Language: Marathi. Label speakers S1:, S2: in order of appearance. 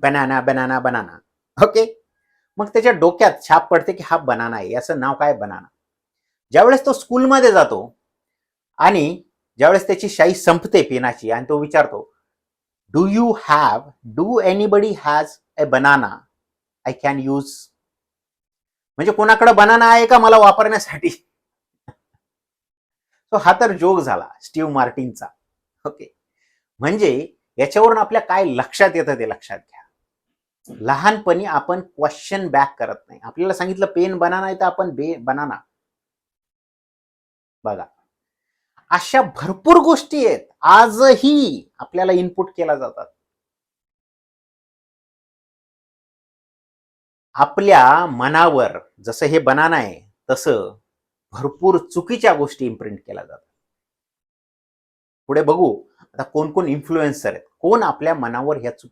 S1: Banana banana banana. ओके. मग त्याच्या डोक्यात छाप पडते की हा बनाना आहे, याचं नाव काय बनाना. ज्यावेळेस तो स्कूलमध्ये जातो आणि ज्यावेळेस त्याची शाई संपते पेनाची आणि तो विचारतो, do anybody has a banana I can use. म्हणजे कोणाकडे बनाना आहे का मला वापरण्यासाठी. तो हा तर जोक झाला स्टीव्ह मार्टिनचा. ओके. म्हणजे याच्यावरून आपल्या काय लक्षात येतं ते लक्षात घ्या. लहानपणी आपण क्वेश्चन बॅक करत नाही. आपल्याला सांगितलं पेन बनाना आहे तर आपण बनाना. बघा, अशा भरपूर गोष्टी आहेत आजही आपल्याला इनपुट केला जातात. आपल्या मनावर जसं हे बनाना आहे तसं भरपूर चुकीच्या गोष्टी इम्प्रिंट केल्या जातात. पुढे बघू आता कोण कोण इन्फ्लुएन्सर आहेत, कोण आपल्या मनावर ह्या चुकी